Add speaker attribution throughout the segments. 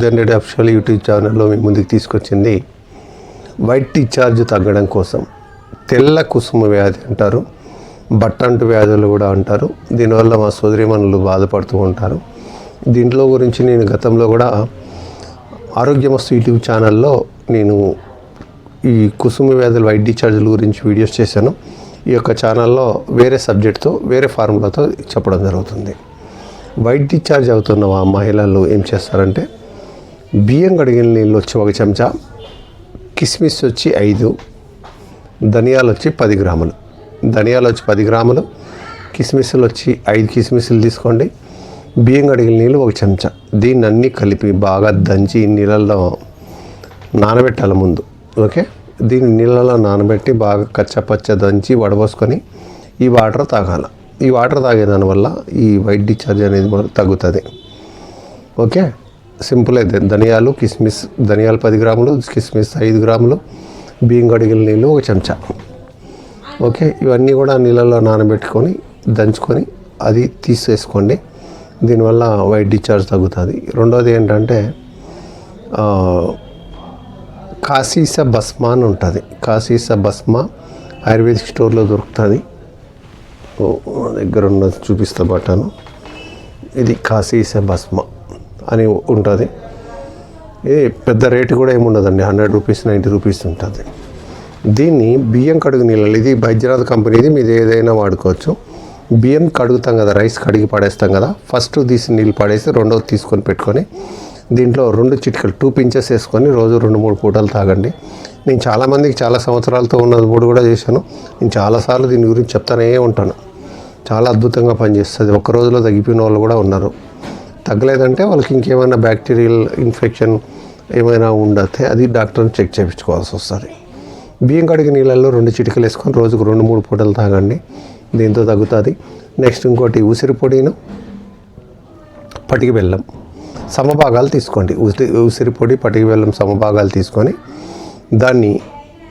Speaker 1: Generate official YouTube ఛానల్లో మీ ముందుకు తీసుకొచ్చింది వైట్ డిశ్చార్జ్ తగ్గడం కోసం. తెల్ల కుసుమ వ్యాధి అంటారు, బట్టంటు వ్యాధులు కూడా అంటారు. దీనివల్ల మా సోదరీమణులు బాధపడుతూ ఉంటారు. దీంట్లో గురించి నేను గతంలో కూడా ఆరోగ్యమస్తు యూట్యూబ్ ఛానల్లో నేను ఈ కుసుమ వ్యాధులు వైట్ డిశ్చార్జ్ల గురించి వీడియోస్ చేశాను. ఈ యొక్క ఛానల్లో వేరే సబ్జెక్ట్తో వేరే ఫార్ములాతో చెప్పడం జరుగుతుంది. వైట్ డిశ్చార్జ్ అవుతున్న మహిళలు ఏం చేస్తారంటే, బియ్యం కడిగిన నీళ్ళు వచ్చి 1 చెంచా, కిస్మిస్ వచ్చి 5, ధనియాలు వచ్చి 10 గ్రాములు, ధనియాలు వచ్చి 10 గ్రాములు, కిస్మిస్లు వచ్చి 5 కిస్మిస్లు తీసుకోండి. బియ్యం కడిగిన నీళ్ళు 1 చెంచా. దీన్ని అన్నీ కలిపి బాగా దంచి నీళ్ళల్లో నానబెట్టాలి ముందు. ఓకే, దీన్ని నీళ్ళలో నానబెట్టి బాగా కచ్చపచ్చ దంచి వడబోసుకొని ఈ వాటర్ తాగాల. ఈ వాటర్ తాగేదాని వల్ల ఈ వైట్ డిశ్చార్జ్ అనేది మనకు తగ్గుతుంది. ఓకే, సింపుల్ అయితే ధనియాలు కిస్మిస్, ధనియాలు 10 గ్రాములు, కిస్మిస్ 5 గ్రాములు, బియ్యం కడిగిన నీళ్ళు 1 చెంచా. ఓకే, ఇవన్నీ కూడా నీళ్ళలో నానబెట్టుకొని దంచుకొని అది తీసేసుకోండి. దీనివల్ల వైట్ డిశ్చార్జ్ తగ్గుతుంది. రెండోది ఏంటంటే కాశీస భస్మ అని ఉంటుంది. కాశీస భస్మ ఆయుర్వేదిక్ స్టోర్లో దొరుకుతుంది. దగ్గర ఉన్నది చూపిస్తా బట్టాను. ఇది కాశీస భస్మ అని ఉంటుంది. ఇది పెద్ద రేటు కూడా ఏముండదండి, 100 రూపీస్ 90 రూపీస్ ఉంటుంది. దీన్ని బియ్యం కడుగు నీళ్ళు, ఇది బైద్యనాథ్ కంపెనీది, మీది ఏదైనా వాడుకోవచ్చు. బియ్యం కడుగుతాం కదా, రైస్ కడిగి పడేస్తాం కదా, ఫస్ట్ తీసి నీళ్ళు పడేసి రెండోది తీసుకొని పెట్టుకొని దీంట్లో 2 చిటికలు 2 pinches వేసుకొని రోజు 2-3 పూటలు తాగండి. నేను చాలామందికి చాలా సంవత్సరాలతో ఉన్నప్పుడు కూడా చేశాను. నేను చాలాసార్లు దీని గురించి చెప్తానే ఉంటాను. చాలా అద్భుతంగా పనిచేస్తుంది. ఒక్క రోజులో తగ్గిపోయిన వాళ్ళు కూడా ఉన్నారు. తగ్గలేదంటే వాళ్ళకి ఇంకేమైనా బ్యాక్టీరియల్ ఇన్ఫెక్షన్ ఏమైనా ఉండతే అది డాక్టర్ని చెక్ చేయించుకోవాల్సి వస్తుంది. బియ్యం కడిగి నీళ్ళల్లో 2 చిటికలు వేసుకొని రోజుకు 2-3 పూటలు తాగండి. దీంతో తగ్గుతుంది. నెక్స్ట్ ఇంకోటి ఉసిరి పొడిను పటికి బెల్లం సమభాగాలు తీసుకోండి. ఉసిరి పొడి పటికి బెల్లం సమభాగాలు తీసుకొని దాన్ని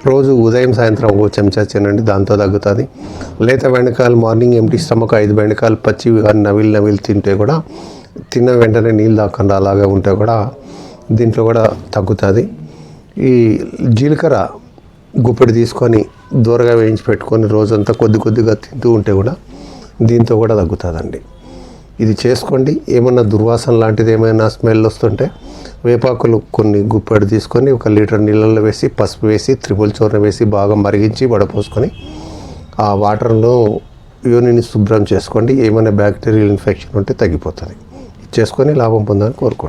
Speaker 1: రోజు ఉదయం సాయంత్రం 1 చెంచా తినండి. దాంతో తగ్గుతుంది. లేత బెండకాయలు మార్నింగ్ ఎంటీ స్టమక్ 5 బెండకాయలు పచ్చివి కానీ నవిలి తింటే కూడా, తిన్న వెంటనే నీళ్ళు తాకుండా అలాగే ఉంటే కూడా దీంట్లో కూడా తగ్గుతుంది. ఈ జీలకర్ర గుప్పెడు తీసుకొని దూరగా వేయించి పెట్టుకొని రోజంతా కొద్దిగా తింటూ ఉంటే కూడా దీంతో కూడా తగ్గుతుందండి. ఇది చేసుకోండి. ఏమన్నా దుర్వాసన లాంటిది ఏమైనా స్మెల్ వస్తుంటే వేపాకులు కొన్ని గుప్పెడు తీసుకొని 1 లీటర్ నీళ్ళల్లో వేసి పసుపు వేసి త్రిపుల్ చూర్ణ వేసి బాగా మరిగించి వడపోసుకొని ఆ వాటర్ను యూనిని శుభ్రం చేసుకోండి. ఏమైనా బ్యాక్టీరియల్ ఇన్ఫెక్షన్ ఉంటే తగ్గిపోతుంది. చేసుకొని లాభం పొందాలని కోరుకోండి.